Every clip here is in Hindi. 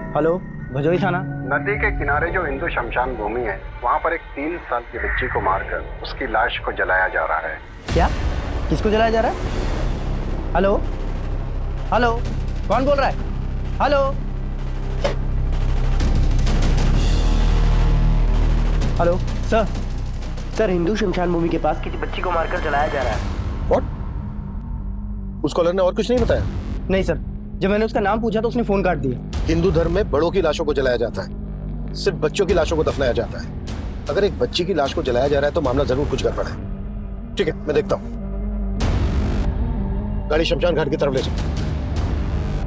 हेलो, भजोई थाना। नदी के किनारे जो हिंदू शमशान भूमि है, वहाँ पर एक 3 साल की बच्ची को मारकर उसकी लाश को जलाया जा रहा है। क्या? किसको जलाया जा रहा है? हेलो हेलो, कौन बोल रहा है? हेलो हेलो सर, हिंदू शमशान भूमि के पास किसी बच्ची को मारकर जलाया जा रहा है। व्हाट? उस कॉलर ने और कुछ नहीं बताया? नहीं सर, जब मैंने उसका नाम पूछा तो उसने फोन काट दिया। हिंदू धर्म में बड़ों की लाशों को जलाया जाता है, सिर्फ बच्चों की लाशों को दफनाया जाता है। अगर एक बच्ची की लाश को जलाया जा रहा है तो मामला जरूर कुछ गड़बड़ है। ठीक है, मैं देखता हूँ। गाड़ी शमशान घाट की तरफ ले चलो।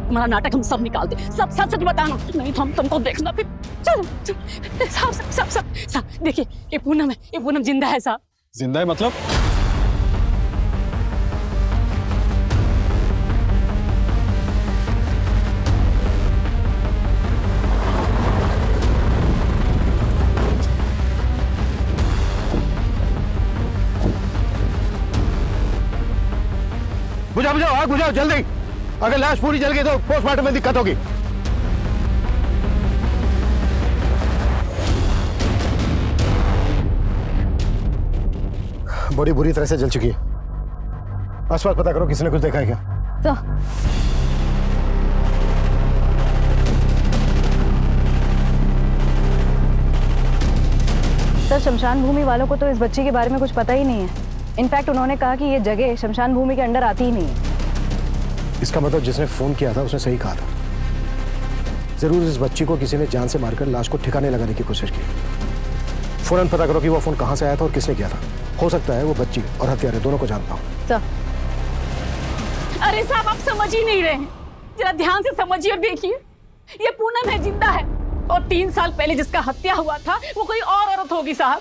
तुम्हारा नाटक हम सब निकाल दे, सब सच सच बताना, नहीं तो हम तुमको देखना फिर। चलो साहब साहब साहब साहब देखिए, ये पूनम है, ये पूनम जिंदा है साहब। जिंदा है मतलब? बुझाओ बुझाओ, आग बुझाओ जल्दी। अगर लाश पूरी जल गई तो पोस्टमार्टम में दिक्कत होगी। बॉडी बुरी तरह से जल चुकी है। आसपास पता करो किसी ने कुछ देखा है क्या। तो सर, शमशान भूमि वालों को तो इस बच्ची के बारे में कुछ पता ही नहीं है। इनफैक्ट उन्होंने कहा कि ये जगह शमशान भूमि के अंडर आती ही नहीं है। इसका मतलब जिसने फोन किया था उसने सही कहा था। जरूर इस बच्ची को किसी ने जान से मारकर लाश को ठिकाने लगाने की कोशिश की। फौरन पता करो कि वो फोन कहां से आया था और किसने किया था। हो सकता है वो बच्ची और हत्यारे दोनों को जानता हूं। सर, अरे साहब, आप समझ ही नहीं रहे हैं, जरा ध्यान से समझिए और देखिए। ये पूनम है, जिंदा है, और 3 साल पहले जिसका हत्या हुआ था वो कोई और औरत होगी साहब।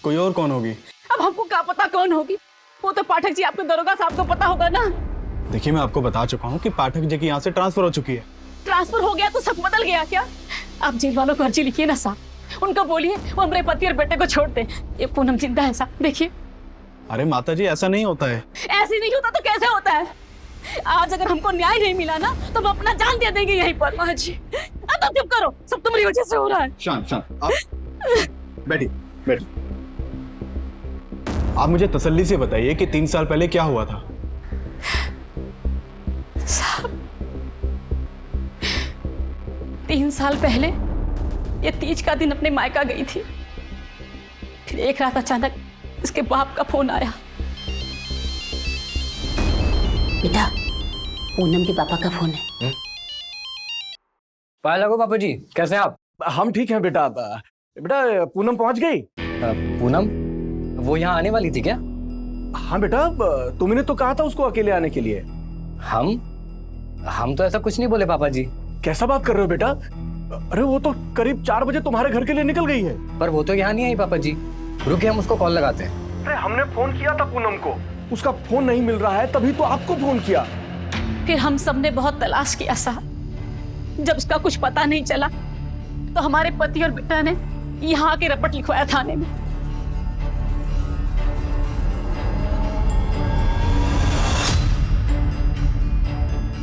कोई और कौन होगी? अब हमको क्या पता कौन होगी, वो तो पाठक जी आपके दरोगा साहब को पता होगा ना। देखिए, मैं आपको बता चुका हूँ कि पाठक जी की यहाँ से ट्रांसफर हो चुकी है। ट्रांसफर हो गया तो सब बदल गया क्या? आप जेल वालों को अर्जी लिखिए ना साहब, उनको बोलिए वो हमारे पति और बेटे को छोड़ दे। ये पूनम जिंदा है साहब, देखिए। अरे माता जी, ऐसा नहीं होता है। ऐसे नहीं होता तो कैसे होता है? आज अगर हमको न्याय नहीं मिला ना तो हम अपना जान दे देंगे यहीं पर। माँ जी, अब तो चुप करो, सब तुम्हारी वजह से हो रहा है। शांत शांत, आप बैठिए बैठिए। आप मुझे तसल्ली से बताइए कि 3 साल पहले क्या हुआ था? साहब, 3 साल पहले ये तीज का दिन अपने मायका गई थी। फिर एक रात अचानक इसके बाप का फोन आया। बेटा, पूनम के पापा का फोन है। पाया लगो पापा जी, कैसे हैं आप? हम ठीक हैं बेटा। बेटा, पूनम पहुंच गई? पूनम वो यहाँ आने वाली थी क्या? हाँ बेटा, तुमने तो कहा था उसको अकेले आने के लिए। हम तो ऐसा कुछ नहीं बोले पापा जी। कैसा बात कर रहे हो बेटा? अरे वो तो करीब 4 बजे तुम्हारे घर के लिए निकल गई है। पर वो तो यहाँ नहीं आई पापा जी। रुकिए, हम उसको कॉल लगाते हैं। अरे हमने फोन किया था पूनम को, उसका फोन नहीं मिल रहा है, तभी तो आपको फोन किया। फिर हम सबने बहुत तलाश किया साहब। जब उसका कुछ पता नहीं चला तो हमारे पति और बेटा ने यहाँ आके रपट लिखवाया थाने में।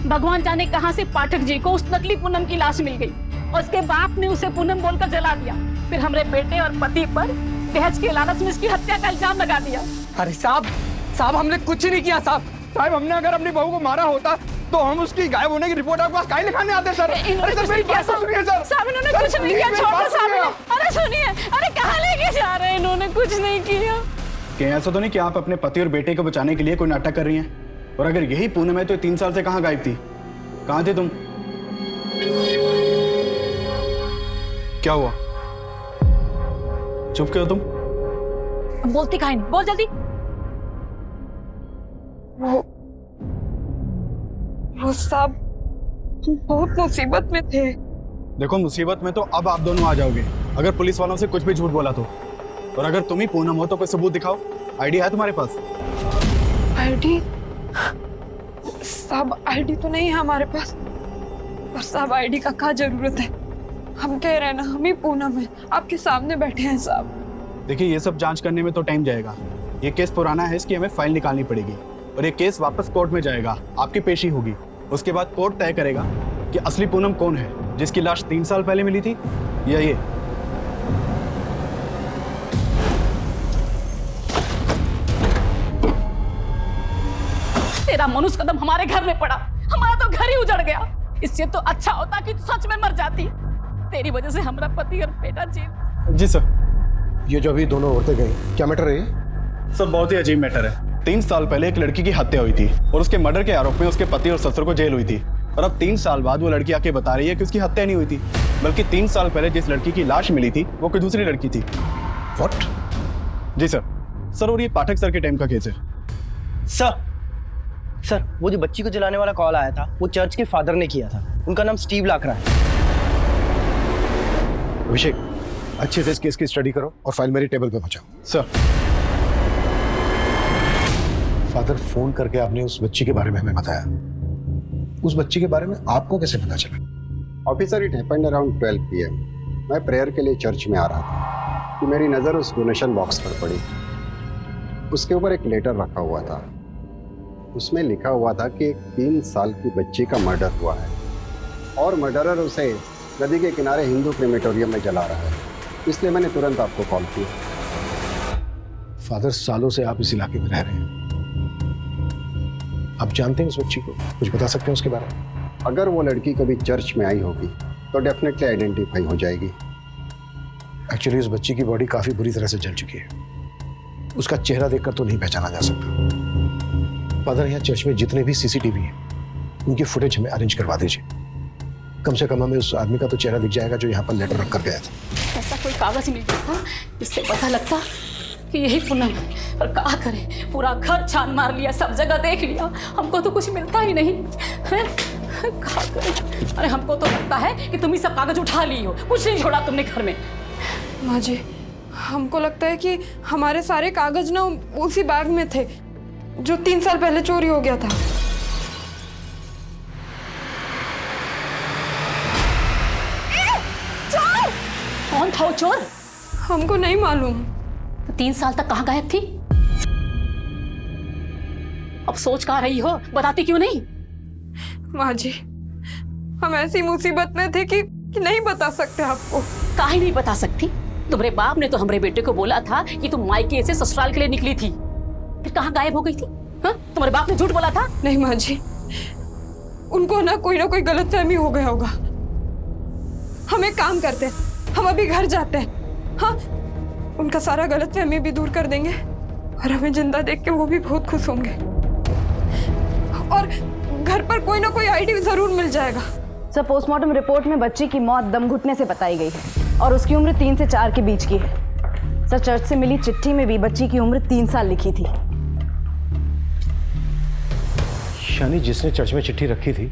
भगवान जाने कहां से पाठक जी को उस नकली पूनम की लाश मिल गई और उसके बाप ने उसे पूनम बोलकर जला दिया। फिर हमारे बेटे और पति पर दहेज के लालच में इसकी हत्या का इल्जाम लगा दिया। अरे साहब, हमने कुछ नहीं किया साहब। हमने अगर अपनी बहू को मारा होता तो हम उसकी गायब होने की रिपोर्ट आपके पास काहे लिखाने आते सर? इन्होंने कुछ नहीं किया साहब, इन्होंने कुछ नहीं किया। छोड़ो साहब, अरे सुनिए, अरे कहाँ लेके जा रहे हैं? इन्होंने कुछ नहीं किया। क्या ऐसा तो नहीं कि आप अपने पति और बेटे को बचाने के लिए कोई नाटक कर रही हैं? और अगर यही पूनम है तो 3 साल से कहाँ गायब थी? कहाँ थे तुम? क्या हुआ? चुप क्यों तुम? बोलती काहे नहीं? बोल जल्दी। वो सब बहुत मुसीबत में थे। देखो, मुसीबत में तो अब आप दोनों आ जाओगे अगर पुलिस वालों से कुछ भी झूठ बोला तो। और अगर तुम ही पूनम हो तो कोई सबूत दिखाओ। आईडी है तुम्हारे पास? आईडी? साहब, आईडी तो नहीं है हमारे पास। पर साहब, आईडी का क्या जरूरत है? हम कह रहे हैं ना, हम ही पूनम है, आपके सामने बैठे हैं साहब। देखिए, ये सब जांच करने में तो टाइम जाएगा। ये केस पुराना है, इसकी हमें फाइल निकालनी पड़ेगी और ये केस वापस कोर्ट में जाएगा, आपकी पेशी होगी। उसके बाद कोर्ट तय करेगा कि असली पूनम कौन है। जिसकी लाश 3 साल पहले मिली थी, या ये? तेरा मनुष्य कदम हमारे घर में पड़ा, हमारा तो घर ही उजड़ गया। इससे तो अच्छा होता कि तू सच में मर जाती। तेरी वजह से हमारा पति और बेटा जेल। जी सर। ये जो अभी दोनों औरतें गई, क्या मैटर है ये? सर बहुत ही अजीब मैटर है। 3 साल पहले एक लड़की की हत्या हुई थी और उसके मर्डर के आरोप में उसके पति और ससुर को जेल हुई थी। और अब 3 साल बाद वो लड़की आके बता रही है कि उसकी हत्या नहीं हुई थी, बल्कि 3 साल पहले जिस लड़की की लाश मिली थी वो कोई दूसरी लड़की थी। What? Ji sir. सर और ये पाठक सर के टाइम का केस है। सर वो जो बच्ची को जलाने वाला कॉल आया था वो चर्च के फादर ने किया था। उनका नाम स्टीव लाकरा है। अभिषेक, अच्छे से इस केस की स्टडी करो और फाइल मेरी टेबल पे पहुंचाओ। सर। फादर, फोन करके आपने उस बच्ची के बारे में हमें बताया। उस बच्ची के बारे में आपको कैसे पता चला? Officer, it happened around 12 PM। मैं प्रेयर के लिए चर्च में आ रहा था कि मेरी नज़र उस डोनेशन बॉक्स पर पड़ी। उसके ऊपर एक लेटर रखा हुआ था। उसमें लिखा हुआ था कि एक 3 साल की बच्ची का मर्डर हुआ है और मर्डरर उसे नदी के किनारे हिंदू क्रेमेटोरियम में जला रहा है। इसलिए मैंने तुरंत आपको कॉल किया। फादर, सालों से आप इस इलाके में रह रहे हैं, आप जानते हैं उस बच्ची को? कुछ बता सकते हैं उसके बारे में? अगर वो लड़की कभी चर्च में आई होगी तो डेफिनेटली आइडेंटिफाई हो जाएगी। एक्चुअली उस बच्ची की बॉडी काफी बुरी तरह से जल चुकी है। उसका चेहरा देखकर तो नहीं पहचाना जा सकता। फादर, यहाँ चर्च में जितने भी सीसीटीवी हैं उनकी फुटेज हमें अरेंज करवा दीजिए। कम से कम हमें उस आदमी का तो चेहरा दिख जाएगा जो यहाँ पर लेटर रख कर गया था। ऐसा कोई कागज मिल जाता इससे पता लगता कि यही पूनम है। और क्या करें, पूरा घर छान मार लिया, सब जगह देख लिया, हमको तो कुछ मिलता ही नहीं है। क्या करें? अरे हमको तो लगता है कि तुम ही सब कागज उठा ली हो, कुछ नहीं छोड़ा तुमने घर में। माँ जी, हमको लगता है कि हमारे सारे कागज ना उसी बैग में थे जो 3 साल पहले चोरी हो गया था। चोर? कौन था वो चोर? हमको नहीं मालूम। तो 3 साल तक कहाँ गायब थी? अब सोच कहाँ रही हो, बताती क्यों नहीं? माँ जी, हम ऐसी मुसीबत में थे कि नहीं बता सकते आपको। काहे नहीं बता सकती? तुम्हारे बाप ने तो हमारे बेटे को बोला था कि तुम मायके से ससुराल के लिए निकली थी, फिर कहाँ गायब हो गई थी? हाँ? तुम्हारे बाप ने झूठ बोला था? नहीं माँ जी, उनको ना कोई गलतफहमी हो गया होगा। हम एक काम करते हैं, हम अभी घर जाते हैं। हाँ, उनका सारा गलतफहमी भी दूर कर देंगे और हमें जिंदा देख के वो भी बहुत खुश होंगे। और घर पर कोई ना कोई आईडी जरूर मिल जाएगा। सर, पोस्टमार्टम रिपोर्ट में बच्ची की मौत दम घुटने से बताई गई है और उसकी उम्र 3 से 4 के बीच की है। सर, चर्च से मिली चिट्ठी में भी बच्ची की उम्र 3 साल लिखी थी। यानी जिसने चर्च में चिट्ठी रखी थी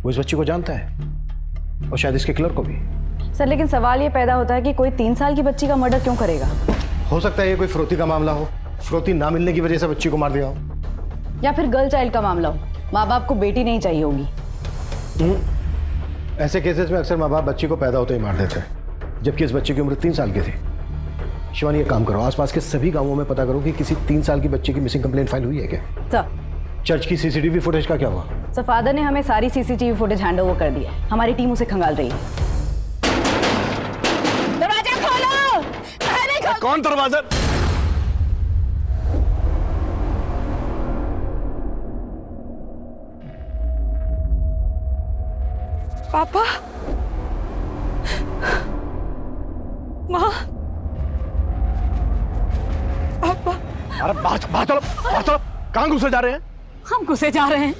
वो इस बच्ची को जानता है और शायद इसके क्लर्क को भी। सर, लेकिन सवाल ये पैदा होता है कि कोई 3 साल की बच्ची का मर्डर क्यों करेगा? हो सकता है ये कोई फिरौती का मामला हो, फिरौती ना मिलने की वजह से बच्ची को मार दिया हो, या फिर गर्ल चाइल्ड का मामला हो, माँ बाप को बेटी नहीं चाहिए होगी। ऐसे केसेस में अक्सर माँ बाप बच्ची को पैदा होते ही मार देते हैं, जबकि इस बच्ची की उम्र 3 साल की थी। शिवानी, ये काम करो, आसपास के सभी गांवों में पता करो कि किसी 3 साल की बच्ची की मिसिंग कंप्लेंट फाइल हुई है क्या। सर, चर्च की सीसीटीवी फुटेज का क्या हुआ? सर, फादर ने हमें सारी सीसीटीवी फुटेज हैंड ओवर कर दी है। हमारी टीम उसे खंगाल रही है। दरवाजा खोलो! कौन दरवाजा? पापा, माँ, पापा। अरे बाहर चलो, कहाँ घुसे जा रहे हैं? हम घुसे जा रहे हैं,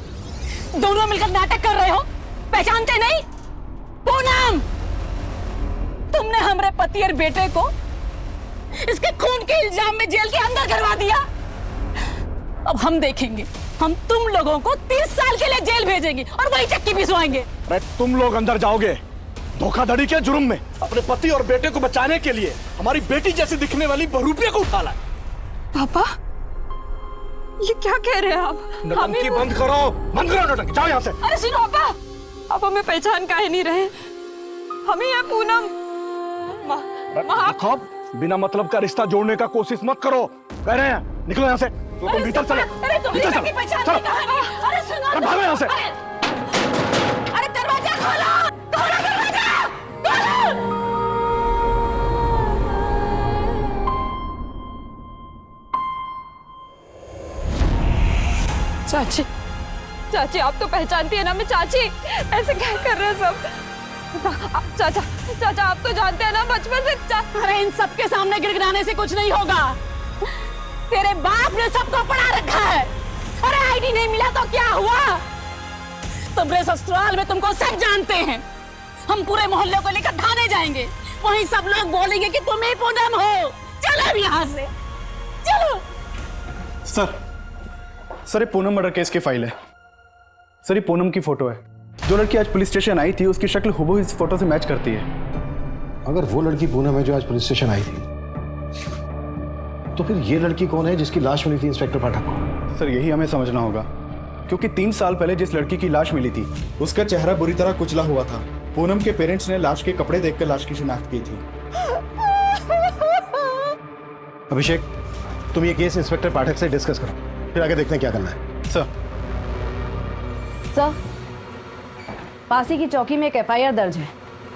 दोनों मिलकर नाटक कर रहे हो, पहचानते नहीं? पूनम, तुमने हमारे पति और बेटे को इसके खून के इल्जाम में जेल के अंदर करवा दिया। अब हम देखेंगे, हम तुम लोगों को 30 साल के लिए जेल भेजेंगे और वही चक्की भिजवाएंगे। अरे तुम लोग अंदर जाओगे धोखाधड़ी के जुर्म में। अपने पति और बेटे को बचाने के लिए हमारी बेटी जैसी दिखने वाली बहरूपिया को उठा लाए। पापा, ये क्या कह रहे हैं आप? नौटंकी बंद करो, नौटंकी, जाओ यहाँ से। अरे सुनो पापा, आप हमें पहचान काहे नहीं रहे? हमें है पूनम। खौफ, बिना मतलब का रिश्ता जोड़ने का कोशिश मत करो, कह रहे हैं। निकलो यहाँ से, तुम भीतर चलो, भीतर चलो, अरे सुनो, भागो यहाँ से। अरे दरवाजा खोलो, खोलो दरवाजा। चाची, चाची आप तो पहचानती है ना मैं चाची, ऐसे क्या कर रहे हैं सब? चाचा, चाचा आप तो जानते हैं ना बचपन से। अरे इन सबके सामने गिड़गिड़ाने से कुछ नहीं होगा। तेरे बाप ने सबको पढ़ा रखा है। अरे आईडी नहीं मिला तो क्या हुआ? तुम्हारे ससुराल में तुमको सब जानते हैं। हम पूरे मोहल्ले को लेकर थाने जाएंगे, वहीं सब लोग बोलेंगे कि तुम ही पूनम हो। चलो अब यहाँ से, चलो। सर ये पूनम मर्डर केस की फाइल है। सर ये पूनम की फोटो है। जो लड़की आज पुलिस स्टेशन आई थी उसकी शक्ल हुबहू इस फोटो से मैच करती है। अगर वो लड़की पूनम है जो आज पुलिस स्टेशन आई थी, तो फिर ये लड़की कौन है जिसकी लाश मिली थी इंस्पेक्टर पाठक को? सर यही हमें समझना होगा, क्योंकि 3 साल पहले जिस लड़की की लाश मिली थी उसका चेहरा बुरी तरह कुचला हुआ था। पूनम के पेरेंट्स ने लाश के कपड़े देखकर लाश की शिनाख्त की थी। अभिषेक, तुम ये केस इंस्पेक्टर पाठक से डिस्कस करो, फिर आगे देखते हैं क्या करना है। सर पासी की चौकी में एक एफआईआर दर्ज है।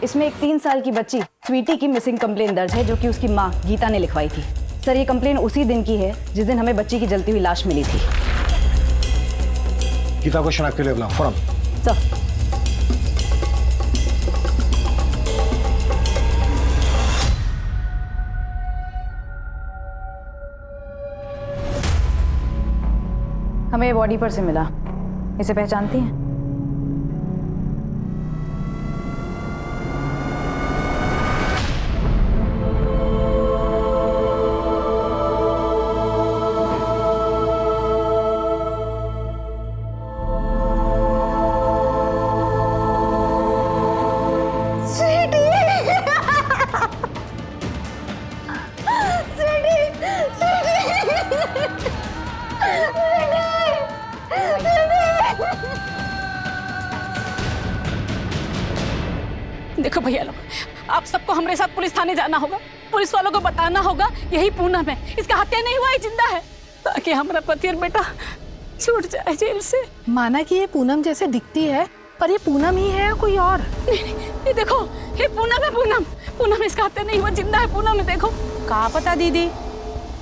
इसमें एक 3 साल की बच्ची स्वीटी की मिसिंग कंप्लेन दर्ज है, जो कि उसकी माँ गीता ने लिखवाई थी। सर ये कंप्लेन उसी दिन की है जिस दिन हमें बच्ची की जलती हुई लाश मिली थी। गीता को शनाख्त के लिए बुलाओ फौरन। सर हमें बॉडी पर से मिला, इसे पहचानती हैं? देखो भैया लोग, आप सबको हमारे साथ पुलिस थाने जाना होगा। पुलिस वालों को बताना होगा यही पूनम है, इसका हत्या नहीं हुआ है, जिंदा है, ताकि हमारा पति और बेटा छूट जाए जेल से। माना कि ये पूनम जैसे दिखती है, पर ये पूनम ही है या कोई और? नहीं, ये देखो, ये पूनम है। पूनम इसका हत्या नहीं हुआ, जिंदा है पूनम है। देखो। कहाँ पता दीदी,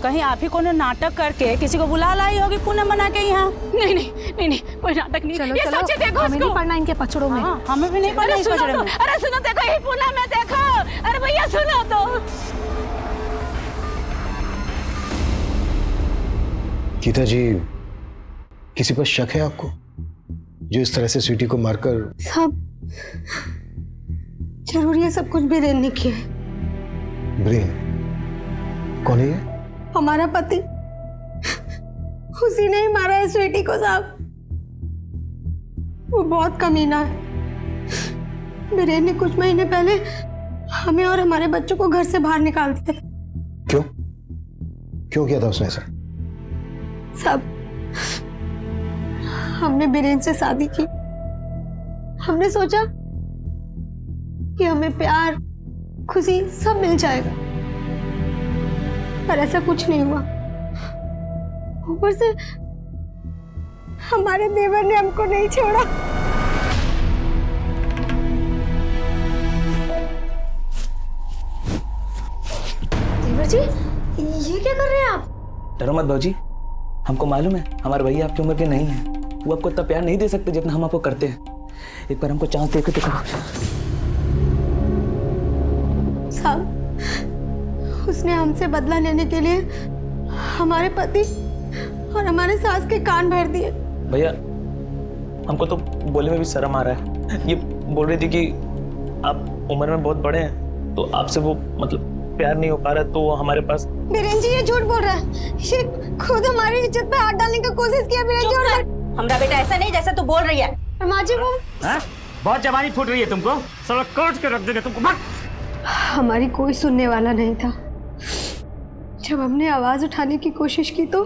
कहीं आप ही को नाटक करके किसी को बुला लाई होगी पूनम बना के यहाँ। नहीं, कोई नाटक नहीं। चलो ये चलो, सच्चे देखो, हमें नहीं पढ़ना इनके पचड़ों में। हमें भी नहीं पढ़ना इस पचड़े में। अरे सुनो, देखो यही पूनम है, देखो। अरे भैया सुनो तो। गीता जी, किसी पर शक है आपको जो इस तरह से स्वीटी को मारकर? सब जरूरी है, सब कुछ बीरेन ने किया है। ब्रेन कौन है ये? हमारा पति, उसी ने ही मारा है स्वीटी को साहब। वो बहुत कमीना है। बीरेन ने कुछ महीने पहले हमें और हमारे बच्चों को घर से बाहर निकाल दिया था। क्यों किया था उसने ऐसा? सब हमने बीरेन से शादी की। हमने सोचा कि हमें प्यार, खुशी सब मिल जाएगा, पर ऐसा कुछ नहीं हुआ। ऊपर से हमारे देवर ने हमको नहीं छोड़ा। देवर जी, ये क्या कर रहे हैं आप? डरो मत भाजी, हमको मालूम है हमारे भैया आपकी उम्र के नहीं है। वो आपको इतना प्यार नहीं दे सकते जितना हम आपको करते हैं। एक बार हमको चांस देकर दिखाओ। साहब, उसने हमसे बदला लेने के लिए हमारे पति और हमारे सास के कान भर दिए। भैया हमको तो बोलने में भी शर्म आ रहा है। ये बोल रही थी कि आप उम्र में बहुत बड़े हैं, तो आपसे वो मतलब प्यार नहीं हो पा रहा, तो वो हमारे पास। बीरेन जी ये झूठ बोल रहा है। ये खुद हमारी इज्जत पे हाथ डालने की कोशिश किया। बीरेन जी, हमारा बेटा ऐसा नहीं जैसा तू बोल रही है। माँ जी, वो बहुत जवानी फूट रही है तुमको, साला काट के रख देंगे तुमको। भाग। हमारी कोई सुनने वाला नहीं था। जब हमने आवाज उठाने की कोशिश की तो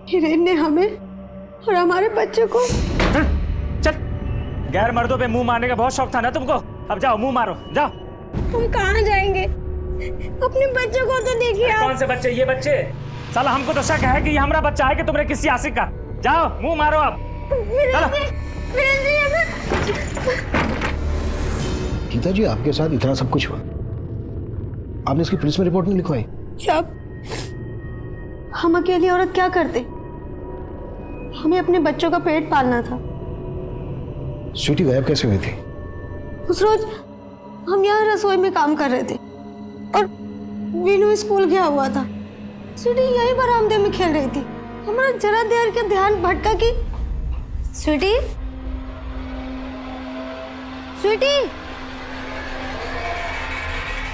हिरेन ने हमें और हमारे बच्चों को। चल, गैर मर्दों पे मुंह मारने का बहुत शौक था ना तुमको। अब जाओ मुंह मारो, जाओ। हम कहाँ जाएंगे? अपने बच्चों को तो देखिए आप। कौन से बच्चे? ये बच्चे? साला हमको तो शक है कि ये हमारा बच्चा है कि तुमने किसी आशिक का। जाओ मुंह मारो अब। गीता जी, आपके साथ इतना सब कुछ हुआ, आपने इसकी पुलिस में रिपोर्ट नहीं लिखवाई? सब हम अकेली औरत क्या करते? हमें अपने बच्चों का पेट पालना था। स्वीटी गायब कैसे हुई थी? उस रोज हम यहाँ रसोई में काम कर रहे थे और वीनू स्कूल गया हुआ था। स्वीटी यही बरामदे में खेल रही थी। हमारा जरा देर के ध्यान भटका कि स्वीटी स्वीटी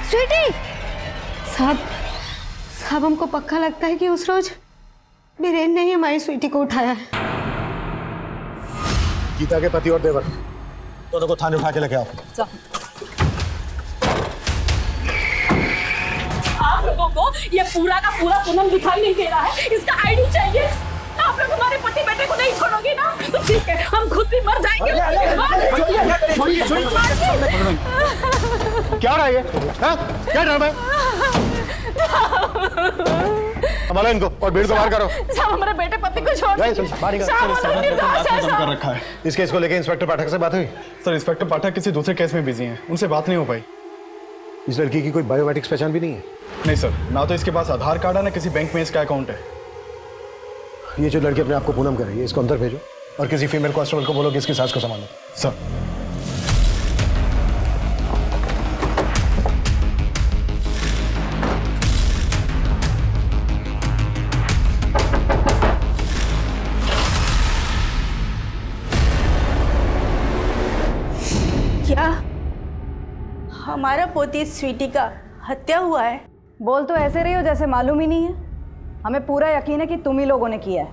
स्वीटी साहब हमको पक्का लगता है कि उस रोज बीरेन ने ही हमारी स्वीटी को उठाया है। गीता के पति और देवर दोनों को थाने उठा के लेके आओ। आप लोगों को ये पूरा का पूरा पूनम दिखाई नहीं दे रहा है, इसका आईडी चाहिए। आप लोग हमारे पति बेटे को नहीं छोड़ोगे ना तो ठीक है, हम खुद भी मर जाएंगे। क्या रहा है ये? क्या ड्रामा है? संभालो इनको और भीड़ को बाहर करो। साहब हमारे बेटे पति को छोड़ कर रखा है। इस केस को लेकर इंस्पेक्टर पाठक से बात हुई? सर इंस्पेक्टर पाठक किसी दूसरे केस में बिजी हैं, उनसे बात नहीं हो पाई। इस लड़की की कोई बायोमेट्रिक्स पहचान भी नहीं है? नहीं सर, ना तो इसके पास आधार कार्ड है ना किसी बैंक में इसका अकाउंट है। ये जो लड़की अपने आप को पूनम कर रही है, इसको अंदर भेजो और किसी फीमेल कांस्टेबल को बोलो कि इसकी सास को संभालो। सर क्या हमारा पोती स्वीटी का हत्या हुआ है? बोल तो ऐसे रही हो जैसे मालूम ही नहीं है। हमें पूरा यकीन है कि तुम ही लोगों ने किया है।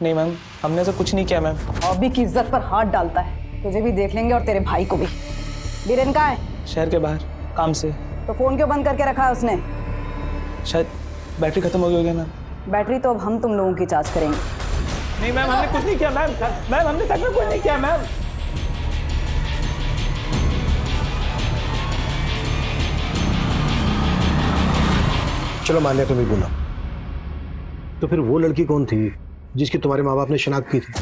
नहीं मैम, हमने ऐसा कुछ नहीं किया मैम। अभी की इज्जत पर हाथ डालता है। तुझे भी देख लेंगे और तेरे भाई को भी। बीरेन कहाँ है? शहर के बाहर काम से। तो फोन क्यों बंद करके रखा है उसने? शायद बैटरी खत्म हो गई होगी मैम। बैटरी तो अब हम तुम लोगों की जांच करेंगे। नहीं मैम, हमने कुछ नहीं किया मैम। मैम हमने सच में कुछ नहीं किया मैम। चलो मान लिया तुम्हें पूनम, तो फिर वो लड़की कौन थी जिसकी तुम्हारे माँ बाप ने शिनाख्त की थी?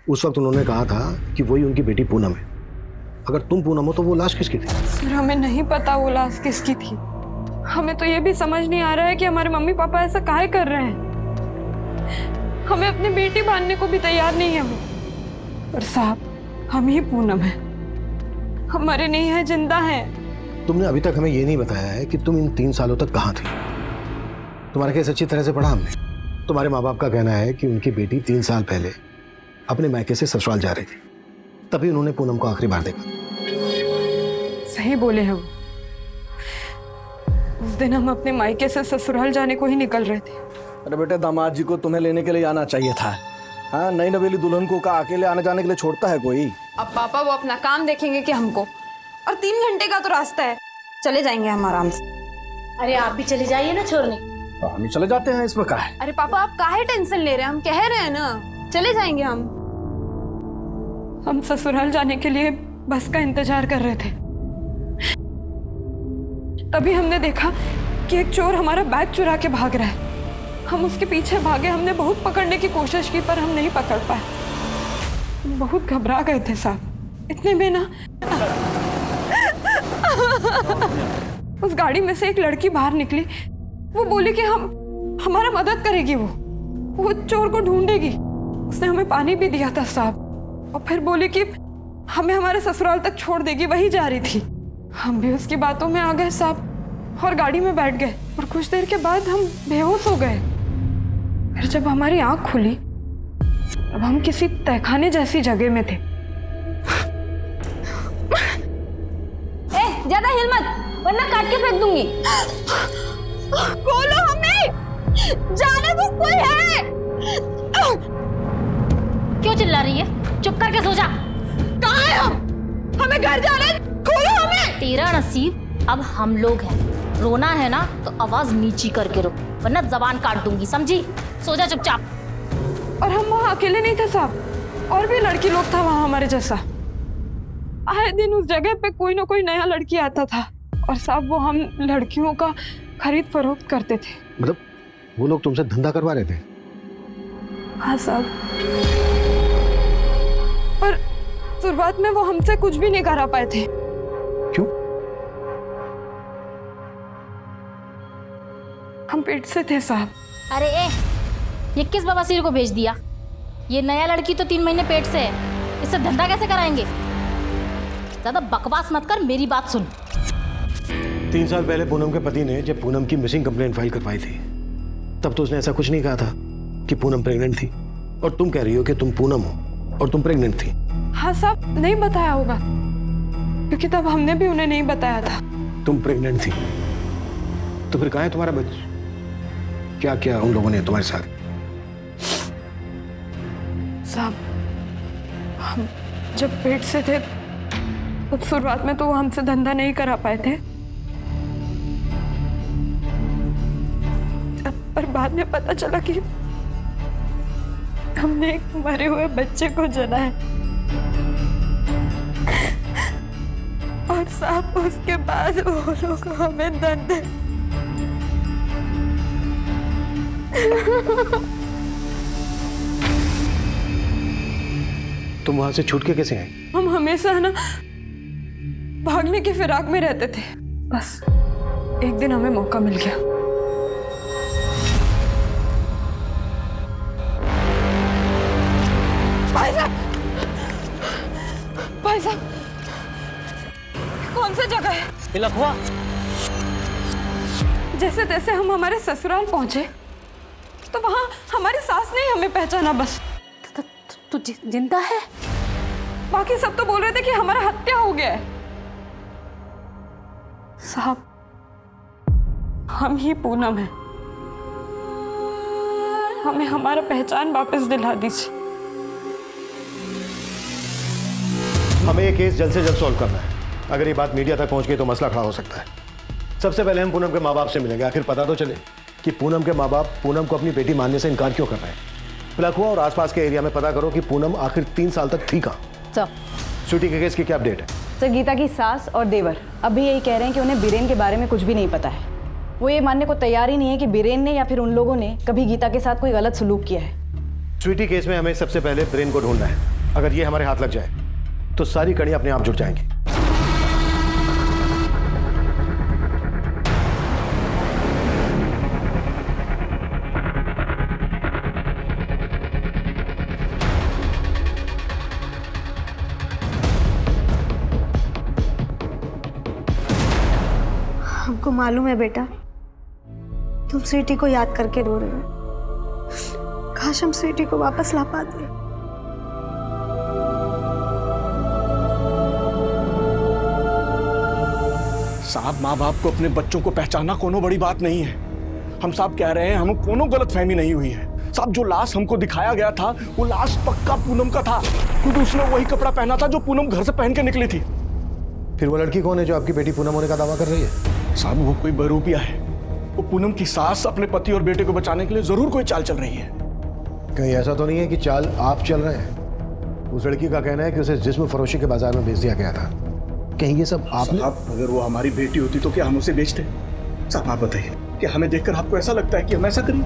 उस वक्त उन्होंने कहा था कि वही उनकी बेटी पूनम है। अगर तुम पूनम हो तो वो लाश किसकी थी? सर हमें नहीं पता वो लाश किसकी थी। हमें तो ये भी समझ नहीं आ रहा है कि हमारे मम्मी पापा ऐसा काहे कर रहे हैं। हमें अपनी बेटी मानने को भी तैयार नहीं है वो। पर साहब हम ही पूनम है, हमारे नहीं है, जिंदा है। तुमने अभी तक हमें ये नहीं बताया है कि तुम इन 3 सालों तक कहाँ थी। तुम्हारा केस अच्छी तरह से पढ़ा हमने। तुम्हारे माँ बाप का कहना है कि उनकी बेटी 3 साल पहले अपने मायके से ससुराल जा रही थी, तभी उन्होंने पूनम को आखिरी बार देखा। सही बोले हैं वो। उस दिन हम अपने मायके से ससुराल जाने को ही निकल रहे थे। अरे बेटे, दामाद जी को तुम्हें लेने के लिए आना चाहिए था। हाँ, नई नवेली दुल्हन को का अकेले आने जाने के लिए छोड़ता है कोई? अब पापा वो अपना काम देखेंगे कि हमको, और 3 घंटे का तो रास्ता है, चले जाएंगे हम आराम से। अरे आप भी चले जाइए ना छोड़ने। हम ही चले जाते हैं, इसमें क्या है? अरे पापा आप काहे टेंशन ले रहे हैं, हम कह रहे हैं ना चले जाएंगे हम ससुराल जाने के लिए बस का इंतजार कर रहे थे। तभी हमने देखा कि एक चोर हमारा बैग चुरा के भाग रहा है। हम उसके पीछे भागे, हमने बहुत पकड़ने की कोशिश की पर हम नहीं पकड़ पाए। बहुत घबरा गए थे साहब। इतने में ना उस गाड़ी में से एक लड़की बाहर निकली। वो बोली कि हमारा मदद करेगी, वो चोर को ढूंढेगी। उसने हमें पानी भी दिया था साहब, और फिर बोली कि हमें हमारे ससुराल तक छोड़ देगी, वही जा रही थी। हम भी उसकी बातों में आ गए साहब और गाड़ी में बैठ गए, और कुछ देर के बाद हम बेहोश हो गए। फिर जब हमारी आंख खुली तब हम किसी तहखाने जैसी जगह में थे। ज्यादा हिल मत वरना काट के फेंक दूंगी। खोलो हमें, जाने वो कोई है। क्यों चिल्ला रही है? चुप करके सो जा। कहाँ है हम? हमें घर जाना है, खोलो हमें। तेरा नसीब अब हम लोग हैं। रोना है ना तो आवाज नीची करके रो, वरना जबान काट दूंगी, समझी? सो जा चुपचाप। और हम वहाँ अकेले नहीं थे साहब, और भी लड़की लोग था वहाँ हमारे जैसा। आए दिन उस जगह पे कोई ना कोई नया लड़की आता था, और साहब वो हम लड़कियों का खरीद फरोख्त करते थे। मतलब वो लोग तुमसे धंधा करवा रहे थे? हाँ साहब, पर शुरुआत में वो हमसे कुछ भी नहीं करा पाए थे। क्यों? हम पेट से थे साहब। अरे ये किस बवासीर को भेज दिया? ये नया लड़की तो 3 महीने पेट से है, इससे धंधा कैसे कराएंगे? ज्यादा बकवास मत कर, मेरी बात सुन। 3 साल पहले पूनम के पति ने जब पूनम की मिसिंग कंप्लेंट फाइल करवाई थी, तब तो उसने ऐसा कुछ नहीं कहा था कि पूनम प्रेग्नेंट थी। और तुम कह रही हो कि तुम पूनम हो और तुम प्रेग्नेंट थी। हाँ साहब, नहीं बताया होगा, क्योंकि तब हमने भी उन्हें नहीं बताया था। तुम प्रेग्नेंट थी तो फिर कहाँ है तुम्हारा बच्चा? क्या क्या उन लोगों ने तुम्हारे साथ? साहब, हम जब पेट से थे तब शुरुआत में तो वो हमसे धंधा नहीं करा पाए थे, पर बाद में पता चला कि हमने एक मरे हुए बच्चे को जना है। और साहब उसके बाद वो लोग हमें धंधे तुम वहां से छूट के कैसे आए? हम हमेशा ना भागने की फिराक में रहते थे, बस एक दिन हमें मौका मिल गया। भाई साहब, भाई साहब, कौन सा जगह है? लखवा। जैसे तैसे हम हमारे ससुराल पहुंचे तो वहां हमारी सास ने हमें पहचाना। बस तू जिंदा है? बाकी सब तो बोल रहे थे कि हमारा हत्या हो गया है। साहब, हम ही पूनम है, हमें हमारा पहचान वापस दिला दीजिए। हमें ये केस जल्द से जल्द सॉल्व करना है। अगर ये बात मीडिया तक पहुंच गई तो मसला खड़ा हो सकता है। सबसे पहले हम पूनम के माँ बाप से मिलेंगे, आखिर पता तो चले कि पूनम के माँ बाप पूनम को अपनी बेटी मानने से इनकार क्यों कर रहे हैं। लखवा और आसपास के एरिया में पता करो कि पूनम आखिर 3 साल तक थी कहाँ। सर, स्वीटी के केस की क्या अपडेट है? सर, गीता की सास और देवर अभी यही कह रहे हैं कि उन्हें बीरेन के बारे में कुछ भी नहीं पता है। वो ये मानने को तैयार ही नहीं है कि बीरेन ने या फिर उन लोगों ने कभी गीता के साथ कोई गलत सलूक किया है। स्वीटी केस में हमें सबसे पहले ब्रेन को ढूंढना है। अगर ये हमारे हाथ लग जाए तो सारी कड़ियां अपने आप जुड़ जाएंगी। हमको मालूम है बेटा, तुम स्वीटी को याद करके रो रहे हो। काश हम स्वीटी को वापस ला पाते। साहब, माँ बाप को अपने बच्चों को पहचानना कोनो बड़ी बात नहीं है। हम साहब कह रहे हैं हमें कोनो गलतफहमी नहीं हुई है। साहब, जो लाश हमको दिखाया गया था वो लाश पक्का पूनम का था, क्योंकि उसने वही कपड़ा पहना था जो पूनम घर से पहन के निकली थी। फिर वो लड़की कौन है जो आपकी बेटी पूनम होने का दावा कर रही है? साहब, वो कोई बहरूपिया है। वो पूनम की सास अपने पति और बेटे को बचाने के लिए जरूर कोई चाल चल रही है। कहीं ऐसा तो नहीं है कि चाल आप चल रहे हैं? उस लड़की का कहना है कि उसे जिस्म फरोशी के बाजार में बेच दिया गया था। कहीं ये सब आपने? अगर वो हमारी बेटी होती तो क्या हम उसे बेचते? साहब, आप बताइए, क्या हमें देखकर आपको ऐसा लगता है कि हम ऐसा करें?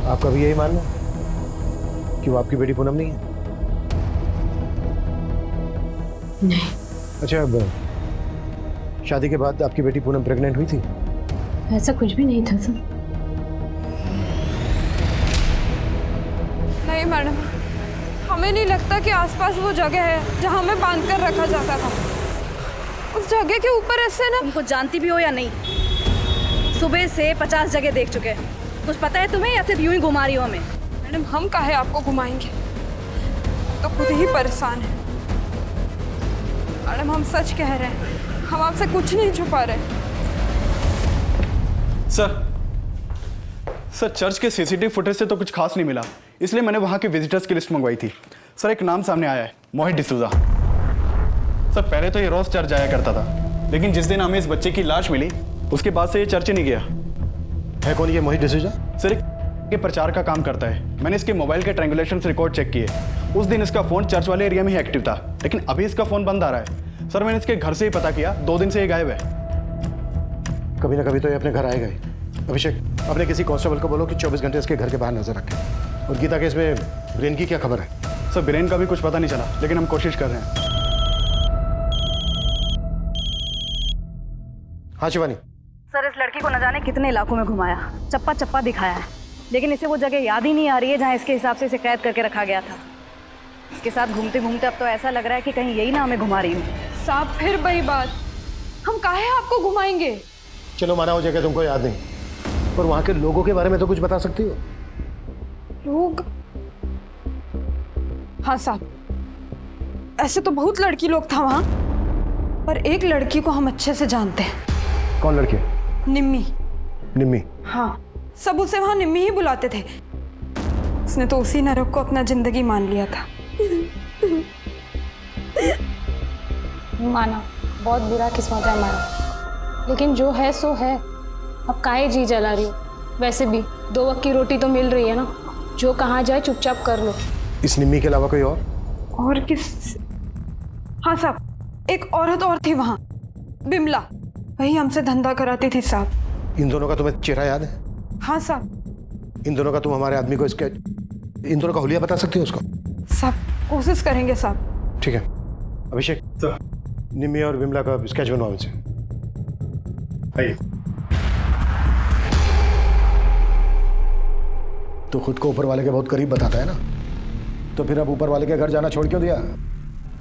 आपका भी यही मानना है कि वो आपकी बेटी पूनम नहीं है? नहीं। अच्छा, अब शादी के बाद आपकी बेटी पूनम प्रेग्नेंट हुई थी? ऐसा कुछ भी नहीं था सर। नहीं मैडम, हमें नहीं लगता कि आसपास वो जगह है जहां हमें बांध कर रखा जाता था। उस जगह के ऊपर ऐसे ना। तुमको जानती भी हो या नहीं, सुबह से 50 जगह देख चुके हैं। कुछ पता है तुम्हें या सिर्फ यूं ही घुमा रही हो हमें? मैडम, हम काहे आपको घुमाएंगे, तो खुद ही परेशान है। मैडम, हम सच कह रहे हैं, हम आपसे कुछ नहीं छुपा रहे। सर, चर्च के सीसीटीवी फुटेज से तो कुछ खास नहीं मिला, इसलिए मैंने वहां के विजिटर्स की लिस्ट मंगवाई थी। सर, एक नाम सामने आया है, मोहित डिसूजा। सर, पहले तो ये रोज चर्च जाया करता था, लेकिन जिस दिन हमें इस बच्चे की लाश मिली उसके बाद से ये चर्च ही नहीं गया। है कौन ये मोहित डिसूजा? सर, के प्रचार का काम करता है। मैंने इसके मोबाइल के ट्रायंगुलेशन रिकॉर्ड चेक किए। उस दिन इसका फोन चर्च वाले एरिया में ही एक्टिव था, लेकिन अभी इसका फोन बंद आ रहा है। सर, मैंने इसके घर से ही पता किया, 2 दिन से ये गायब है। कभी ना कभी तो ये अपने घर आएगा ही। अभिषेक, अपने किसी कांस्टेबल को बोलो कि 24 घंटे इसके घर के बाहर नजर रखें। और गीता केस में ब्रेन की क्या खबर है? सर, ब्रेन का भी कुछ पता नहीं चला, लेकिन हम कोशिश कर रहे हैं। हाँ शिवानी, सर इस लड़की को न जाने कितने इलाकों में घुमाया, चप्पा चप्पा दिखाया है, लेकिन इसे वो जगह याद ही नहीं आ रही है जहाँ इसके हिसाब से इसे कैद करके रखा गया था। इसके साथ घूमते घूमते अब तो ऐसा लग रहा है कि कहीं यही ना हमें घुमा रही हूँ। साहब फिर वही बात, हम काहे आपको घुमाएंगे? चलो माना हो जगह तुमको याद नहीं, पर वहां के लोगों के बारे में तो कुछ बता सकती हो? लोग? हाँ साहब, ऐसे तो बहुत लड़की लोग था वहां, पर एक लड़की को हम अच्छे से जानते हैं। कौन लड़की? निम्मी। निम्मी? हाँ, सब उसे वहां निम्मी ही बुलाते थे। उसने तो उसी नरक को अपना जिंदगी मान लिया था। माना बहुत बुरा किस्मत है हमारा, लेकिन जो है सो है। अब काहे जी जला रही हो? वैसे भी 2 वक्त की रोटी तो मिल रही है ना, जो कहाँ जाए चुपचाप कर लो। इस निम्मी के अलावा कोई और किस? हाँ साहब, एक औरत और थी वहां, बिमला, वही हमसे धंधा कराती थी साहब। इन दोनों का तुम्हें चेहरा याद है? हाँ साहब। इन दोनों का तुम हमारे आदमी को इसके, इन दोनों का हुलिया बता सकती हो उसको? साहब कोशिश करेंगे साहब। ठीक है अभिषेक, निम्मी और बिमला का स्केच बनवाओ इनसे। आइए। तो खुद को ऊपर वाले के बहुत करीब बताता है ना, तो फिर अब ऊपर वाले के घर जाना छोड़ क्यों दिया?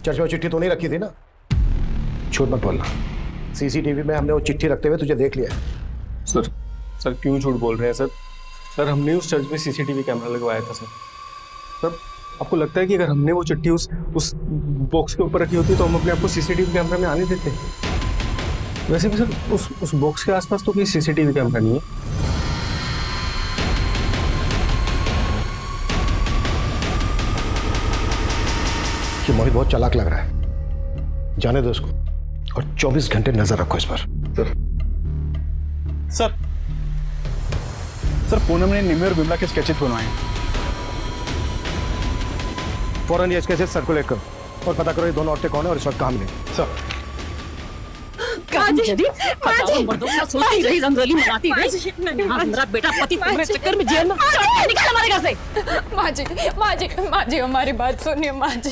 चर्च में चिट्ठी तो नहीं रखी थी ना? झूठ मत बोलना, सीसीटीवी में हमने वो चिट्ठी रखते हुए तुझे देख लिया है। सर क्यों झूठ बोल रहे हैं सर? सर हमने उस चर्च में सीसीटीवी कैमरा लगवाया था सर। सर आपको लगता है कि अगर हमने वो चिट्ठी उस बॉक्स के ऊपर रखी होती तो हम अपने आप को सीसीटीवी कैमरा में आने देते? वैसे भी सर उस बॉक्स के आसपास तो कोई सीसीटीवी कैमरा नहीं है। ये मोहित बहुत चालाक लग रहा है, जाने दो उसको और 24 घंटे नजर रखो इस पर। सर पूनम ने निम्मी और बिमला के स्केचेस बनवाए हैं। फौरन ये स्केचेस सर्कुलेट करो और पता करो ये दोनों औरतें कौन है और इस वक्त कहाँ मिलेंगी। सर सोचती रही, रंगोली मनाती रही, मेरा बेटा पति तुम्हारे चक्कर में जेल में निकाल हमारे घर से। माँ जी हमारी बात सुनिए। माँ जी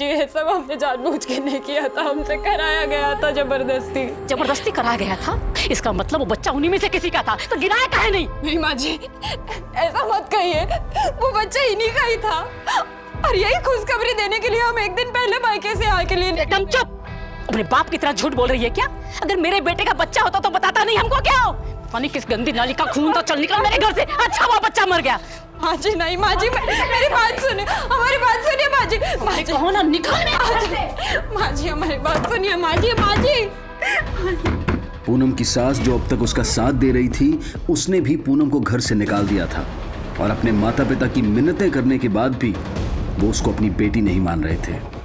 ये सब हमने जानबूझ के नहीं किया था, हमसे कराया गया था जबरदस्ती कराया गया था? इसका मतलब वो बच्चा उन्हीं में से किसी का था, तो गिराया काहे नहीं? माँ जी ऐसा मत कहिए, वो बच्चा इन्हीं का ही था और यही खुशखबरी देने के लिए हम एक दिन पहले मायके से आके लिए। एकदम चुप, अपने बाप की तरह झूठ बोल रही है क्या? अगर मेरे बेटे का बच्चा होता तो बताता नहीं हमको क्या हो? पानी किस गंदी नाली का खून तो चल निकला मेरे घर से। अच्छा वो बच्चा मर गया। माँ जी नहीं, माँ जी मेरी बात सुनिए, हमारी बात सुनिए माँ जी। माँ जी कहो ना निकलने। माँ जी हमारी बात सुनिए। माँ जी पूनम की सास जो अब तक उसका साथ दे रही थी, उसने भी पूनम को घर से निकाल दिया था और अपने माता पिता की मिन्नतें करने के बाद भी वो उसको अपनी बेटी नहीं मान रहे थे।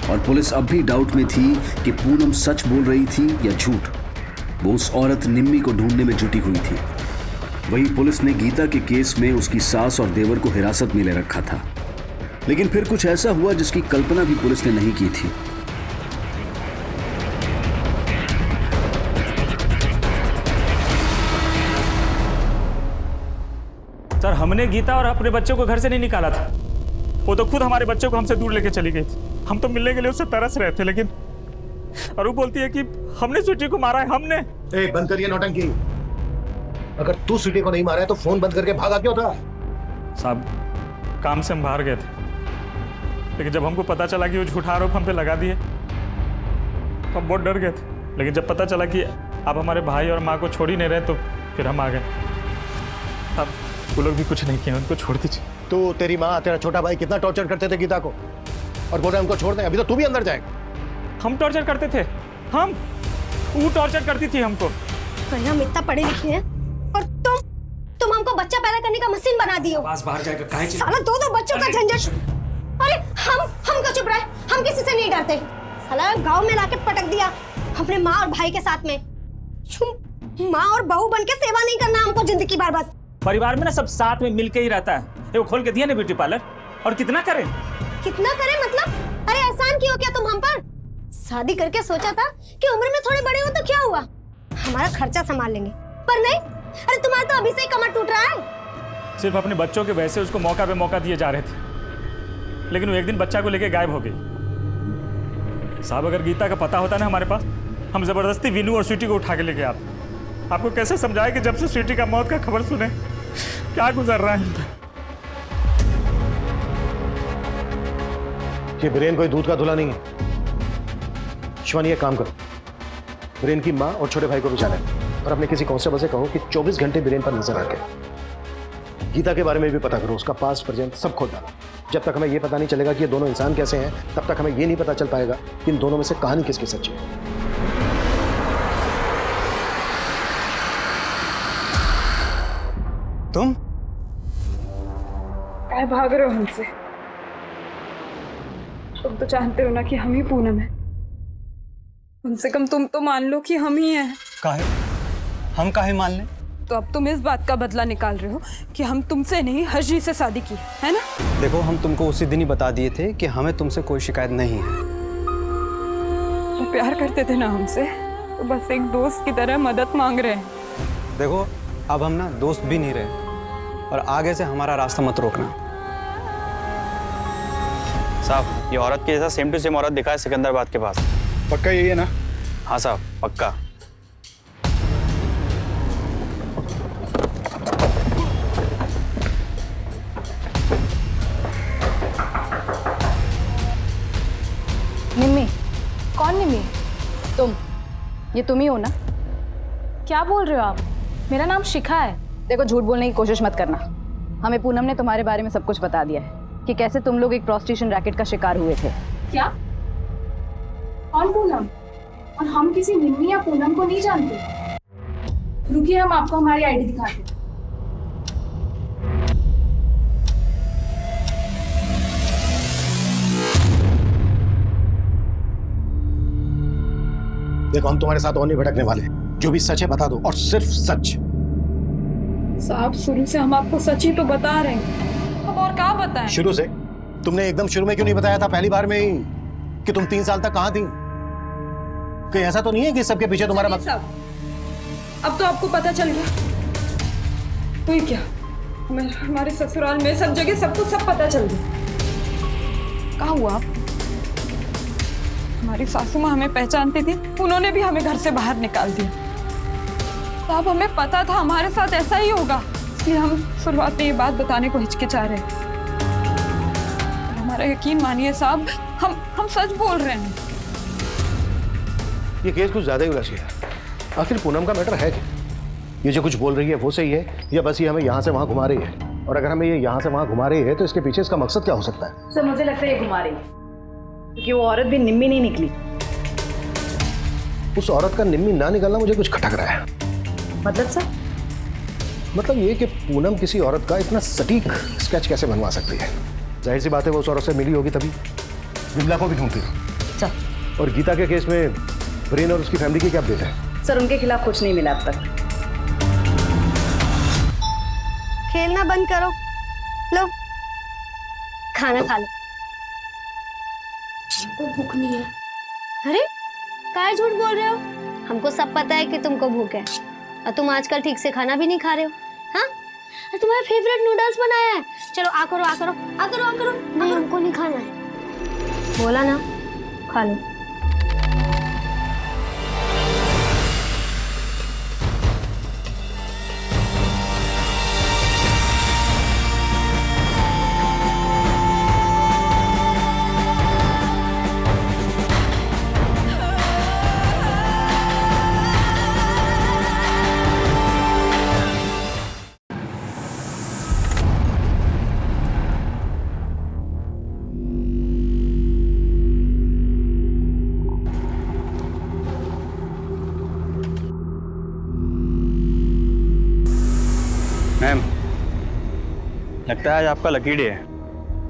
और पुलिस अब भी डाउट में थी कि पूनम सच बोल रही थी या झूठ। वो उस औरत निम्मी को ढूंढने में जुटी हुई थी। वहीं पुलिस ने गीता के केस में उसकी सास और देवर को हिरासत में ले रखा था, लेकिन फिर कुछ ऐसा हुआ जिसकी कल्पना भी पुलिस ने नहीं की थी। सर हमने गीता और अपने बच्चों को घर से नहीं निकाला था, वो तो खुद हमारे बच्चों को हमसे दूर लेके चली गई थी। हम तो मिलने के लिए उससे तरस रहे थे, लेकिन और वो बोलती है कि हमने स्वीटी को मारा है। हमने? बंद करिए नौटंकी। अगर तू स्वीटी को नहीं मारा है तो फोन बंद करके भागा क्यों था? साहब काम से हम बाहर गए थे, लेकिन जब हमको पता चला कि वो झूठा आरोप हम पे लगा दिए तो हम बहुत डर गए थे। लेकिन जब पता चला कि आप हमारे भाई और माँ को छोड़ ही नहीं रहे तो फिर हम आ गए। अब वो लोग भी कुछ नहीं किए, उनको छोड़ दीजिए। तू, तेरी माँ, तेरा छोटा भाई कितना टॉर्चर करते थे गीता को और बोल रहे उनको छोड़ दें। अभी तो तू भी अंदर जाएगा। हम टॉर्चर करते थे? हम? वो टॉर्चर करती थी हमको। हम इतना पढ़े लिखे हैं और तुम हमको बच्चा पैदा करने का मशीन बना दियो। बाहर जाएगा काहे? साला दो बच्चों का झंझट। अरे हम क्यों चुप रहे? हम किसी से नहीं डरते। साला गांव में लाके पटक दिया अपने माँ और भाई के साथ में। माँ और बहू बन के सेवा नहीं करना हमको जिंदगी भर। बस परिवार में ना सब साथ में मिलके ही रहता है। वो खोल के दिया ना ब्यूटी पार्लर, और कितना करें मतलब? अरे एहसान क्यों किया तुम हम पर? शादी करके सोचा था कि उम्र में थोड़े बड़े हो तो क्या हुआ, हमारा खर्चा संभाल लेंगे, पर नहीं। अरे तुम्हारा तो अभी से ही कमर टूट रहा है। सिर्फ अपने बच्चों के वैसे उसको मौका पे मौका दिए जा रहे थे, लेकिन वो एक दिन बच्चा को लेके गायब हो गई। साहब अगर गीता का पता होता ना हमारे पास हम जबरदस्ती विनू और स्वीटी को उठा के लेके आते। आपको कैसे समझाया कि जब से स्वीटी का मौत का खबर सुने क्या गुजर रहा है इन पे। ये बीरेन कोई दूध का धुला नहीं है। शिवानी एक काम करो, बीरेन की माँ और छोटे भाई को भी जाने और अपने किसी कांस्टेबल से कहो कि 24 घंटे बीरेन पर नजर रखे। गीता के बारे में भी पता करो, उसका पास्ट प्रेजेंट सब खोल डालो। जब तक हमें ये पता नहीं चलेगा कि ये दोनों इंसान कैसे हैं, तब तक हमें ये नहीं पता चल पाएगा कि इन दोनों में से कहानी किसकी सच्ची है। तुम क्या भाग रहे हो हमसे? तुम तो जानते हो ना कि हम ही पूनम है। कम से कम तुम तो मान लो कि हम ही हैं। काहे? हम काहे मान लें? तो अब तुम इस बात का बदला निकाल रहे हो कि हम तुमसे नहीं हर्षी से शादी की है ना? देखो, हम तुमको उसी दिन ही बता दिए थे कि हमें तुमसे कोई शिकायत नहीं है। तो प्यार करते थे ना हमसे, तो बस एक दोस्त की तरह मदद मांग रहे हैं। देखो, अब हम ना दोस्त भी नहीं रहे और आगे से हमारा रास्ता मत रोकना। साहब, ये औरत के जैसा सेम टू सेम औरत दिखा है सिकंदराबाद के पास। पक्का यही है ना? हाँ साहब, पक्का। निम्मी? कौन निम्मी? तुम? ये तुम ही हो ना? क्या बोल रहे हो आप? मेरा नाम शिखा है। देखो, झूठ बोलने की कोशिश मत करना। हमें पूनम ने तुम्हारे बारे में सब कुछ बता दिया है कि कैसे तुम लोग एक प्रोस्टिट्यूशन रैकेट का शिकार हुए थे। क्या? कौन पूनम? और हम किसी निम्मी या पूनम को नहीं जानते। रुकिए, हम आपको हमारी आईडी दिखाते हैं। देखो, हम तुम्हारे साथ और नहीं भटकने वाले। जो भी सच है बता दो, और सिर्फ सच। साहब, शुरू से हम आपको सच ही तो बता रहे हैं। अब और क्या बताएं? शुरू से? तुमने एकदम शुरू में क्यों नहीं बताया था पहली बार में ही कि तुम 3 साल तक कहाँ थी? कहीं ऐसा तो नहीं है कि सबके पीछे तुम्हारा अब तो आपको पता चल गया। तो ये क्या, हमारे ससुराल में सब जगह सबको सब पता चल गया। कहाँ हुआ आप? हमारी सासू माँ हमें पहचानती थी, उन्होंने भी हमें घर से बाहर निकाल दिया। तो अब हमें पता था हमारे साथ ऐसा ही होगा, इसलिए हम शुरुआत में ये बात बताने को हिचकिचा रहे हैं। हमारा यकीन मानिए साहब, हम सच बोल रहे हैं। ये केस कुछ ज्यादा ही उलझ गया। आखिर पूनम का मैटर है क्या? ये जो कुछ बोल रही है वो सही है या बस ये हमें यहाँ से वहाँ घुमा रही है? और अगर हमें ये यहाँ से वहाँ घुमा रही है तो इसके पीछे इसका मकसद क्या हो सकता है? सर, मुझे लगता है ये घुमा रही है, क्योंकि वो औरत भी निम्मी नहीं निकली। उस औरत का निम्मी ना निकलना मुझे कुछ खटक रहा है। मतलब सर? मतलब ये कि पूनम किसी औरत का इतना सटीक स्केच कैसे बनवा सकती है? जाहिर सी बात है वो उस औरत से मिली होगी, तभी विमला को भी ढूंढती थी। और गीता के केस में ब्रेन और उसकी फैमिली की क्या अपडेट है? सर, उनके खिलाफ कुछ नहीं मिला अब तक। खेलना बंद करो, लो खाना खा लो। तो भूख नहीं है। अरे काय झूठ बोल रहे हो? हमको सब पता है कि तुमको भूख है और तुम आजकल ठीक से खाना भी नहीं खा रहे हो। हाँ, तुम्हारा फेवरेट नूडल्स बनाया है। चलो आ करो आ करो आ करो आ करो। नहीं, हमको नहीं खाना है। बोला ना, खा लो। मैम, लगता है आज आपका लकी डे है।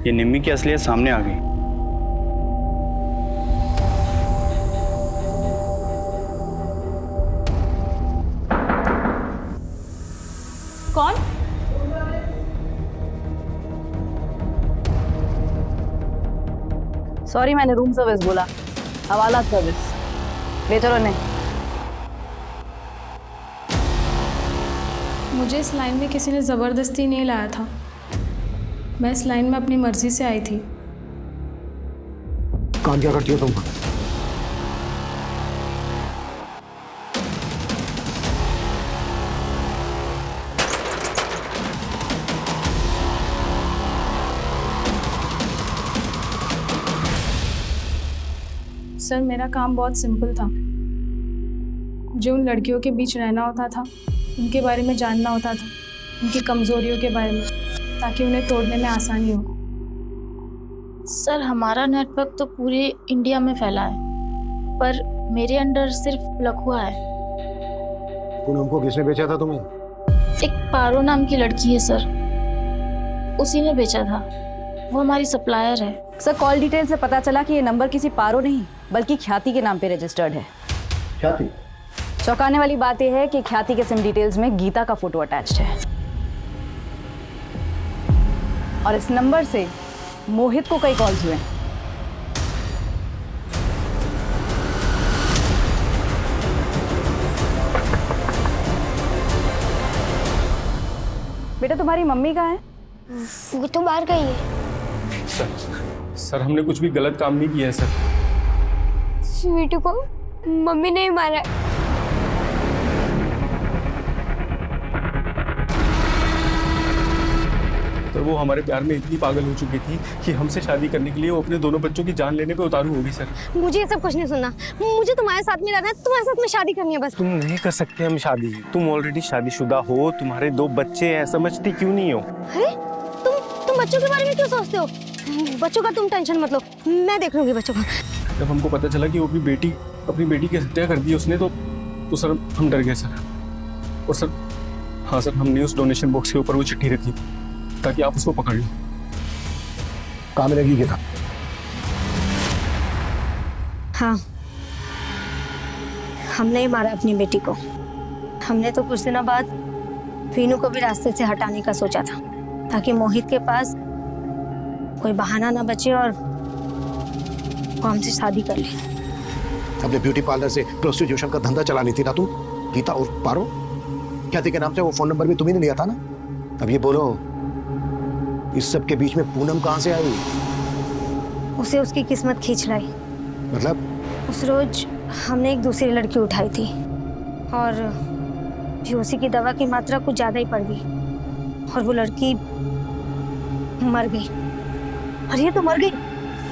ये निम्मी की असलियत सामने आ गई। कौन? सॉरी, मैंने रूम सर्विस बोला। हवाला सर्विस ले चलो। नहीं, मुझे इस लाइन में किसी ने ज़बरदस्ती नहीं लाया था। मैं इस लाइन में अपनी मर्जी से आई थी। काम क्या करती हो तुम? सर मेरा काम बहुत सिंपल था। मुझे उन लड़कियों के बीच रहना होता था, उनके बारे में जानना होता था, उनकी कमजोरियों के बारे में, ताकि उन्हें तोड़ने में आसानी हो। सर हमारा नेटवर्क तो पूरे इंडिया में फैला है, पर मेरे अंडर सिर्फ प्लक हुआ है। पूनम को किसने बेचा था तुम्हें? एक पारो नाम की लड़की है सर, उसी ने बेचा था। वो हमारी सप्लायर है। सर कॉल डिटेल से पता चला कि ये नंबर किसी पारो नहीं बल्कि ख्याति के नाम पे रजिस्टर्ड है। ख्याति? चौंकाने वाली बात यह है कि ख्याति के सिम डिटेल्स में गीता का फोटो अटैच्ड है और इस नंबर से मोहित को कई कॉल्स हुए। बेटा तुम्हारी मम्मी कहाँ है? वो तो बाहर गई है। सर हमने कुछ भी गलत काम नहीं किया है सर। स्वीटी को मम्मी ने ही मारा है। तो वो हमारे प्यार में इतनी पागल हो चुकी थी कि हमसे शादी करने के लिए वो अपने दोनों बच्चों की जान लेने पे उतारू होगी सर। मुझे ये सब कुछ नहीं सुनना, मुझे तुम्हारे साथ में रहना है, तुम्हारे साथ में शादी करनी है बस। तुम नहीं कर सकते हम शादी, तुम ऑलरेडी शादीशुदा हो, तुम्हारे 2 बच्चे हैं, समझती क्यों नहीं हो? अरे तुम बच्चों के बारे में क्यों सोचते हो? बच्चों का तुम टेंशन मत लो, मैं देख लूंगी बच्चों का। जब हमको पता चला कि वो अपनी बेटी की हत्या कर दी उसने तो सर हम डर गए सर। और सर हाँ सर, हमने उस डोनेशन बॉक्स के ऊपर वो चिट्ठी रखी थी ताकि आप उसको पकड़ लो। कहाँ मिलेगी गीता? हाँ, हमने ही मारा अपनी बेटी को। हमने तो कुछ दिनों बाद वीनू को भी रास्ते से हटाने का सोचा था ताकि मोहित के पास कोई बहाना ना बचे और वो हमसे शादी कर ले। अपने ब्यूटी पार्लर से प्रोस्टिट्यूशन का धंधा चलानी थी ना तुम? गीता और पारो ख्याति के नाम से वो फोन नंबर भी तुम्ही ने लिया था ना? अब ये बोलो, इस सब के बीच में पूनम कहाँ से आई? उसे उसकी किस्मत खींच लाई। मतलब? उस रोज हमने एक दूसरी लड़की उठाई थी और भी उसी की दवा की मात्रा कुछ ज्यादा ही पड़ गई और वो लड़की मर गई। अरे ये तो मर गई,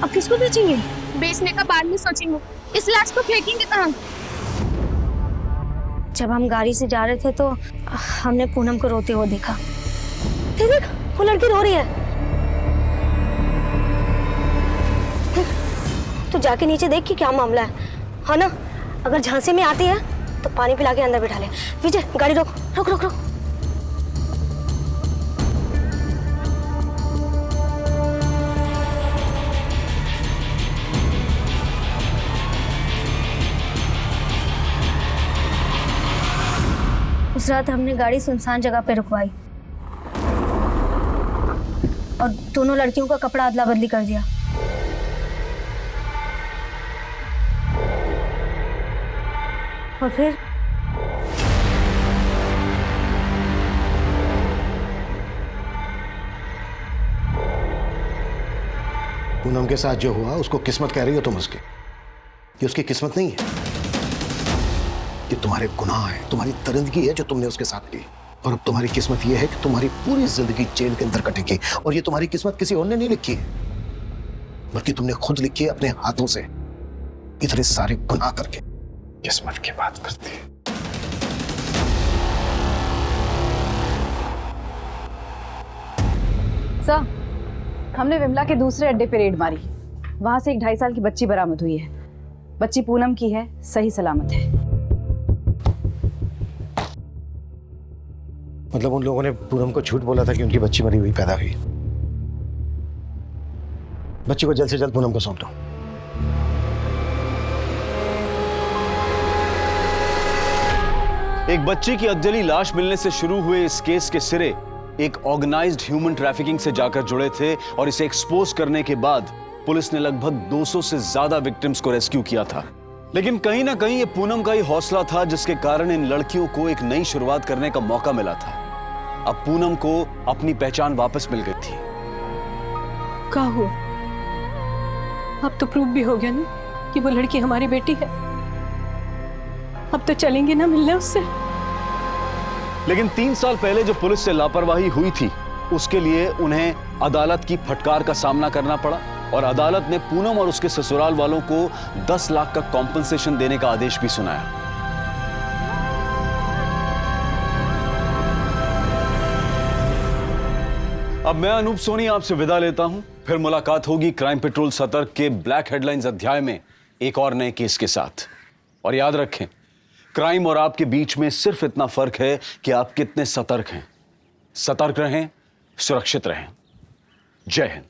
अब किसको बेचेंगे? बेचने का बाद में सोचेंगे, इस लाश को फेंकेंगे कहाँ? जब हम गाड़ी से जा रहे थे तो हमने पूनम को रोते हुए देखा। देख, वो लड़की रो रही है। तो जाके नीचे देख कि क्या मामला है ना? अगर झांसे में आती है तो पानी पिला के अंदर बिठा ले। विजय गाड़ी रोक रोक रोक रोक। उस रात हमने गाड़ी सुनसान जगह पे रुकवाई और दोनों लड़कियों का कपड़ा अदला बदली कर दिया। और फिर पूनम के साथ जो हुआ उसको किस्मत कह रही हो तुम उसकी? ये उसकी किस्मत नहीं है, ये तुम्हारे गुनाह है, तुम्हारी दरिंदगी है जो तुमने उसके साथ की। और अब तुम्हारी किस्मत ये है कि तुम्हारी पूरी जिंदगी जेल के अंदर कटेगी। और ये तुम्हारी किस्मत किसी और ने नहीं लिखी है, बल्कि तुमने खुद लिखी है अपने हाथों से, इतने सारे गुनाह करके। किस्मत की बात करती है। सर, हमने विमला के दूसरे अड्डे पे रेड मारी। वहां से एक 2.5 साल की बच्ची बरामद हुई है। बच्ची पूनम की है, सही सलामत है। मतलब उन लोगों ने पूनम को झूठ बोला था कि उनकी बच्ची मरी हुई पैदा हुई। बच्ची को जल्द से जल्द पूनम को सौंप दो। एक बच्ची की अधजली लाश मिलने से शुरू हुए इस केस के सिरे एक ऑर्गेनाइज्ड ह्यूमन ट्रैफिकिंग से जाकर जुड़े थे और इसे एक्सपोज करने के बाद पुलिस ने लगभग 200 से ज्यादा विक्टिम्स को रेस्क्यू किया था। लेकिन कहीं ना कहीं ये पूनम का ही हौसला था जिसके कारण इन लड़कियों को एक नई शुरुआत करने का मौका मिला था। अब पूनम को अपनी पहचान वापस मिल गई थी। क्या हुआ? अब तो प्रूव भी हो गया ना कि वो लड़की हमारी बेटी है। अब तो चलेंगे ना मिलने उससे। लेकिन 3 साल पहले जो पुलिस से लापरवाही हुई थी उसके लिए उन्हें अदालत की फटकार का सामना करना पड़ा और अदालत ने पूनम और उसके ससुराल वालों को 10 लाख का कॉम्पनसेशन देने का आदेश भी सुनाया। अब मैं अनूप सोनी आपसे विदा लेता हूं। फिर मुलाकात होगी क्राइम पेट्रोल सतर्क के ब्लैक हेडलाइंस अध्याय में एक और नए केस के साथ। और याद रखें, क्राइम और आपके बीच में सिर्फ इतना फर्क है कि आप कितने सतर्क हैं। सतर्क रहें, सुरक्षित रहें। जय हिंद।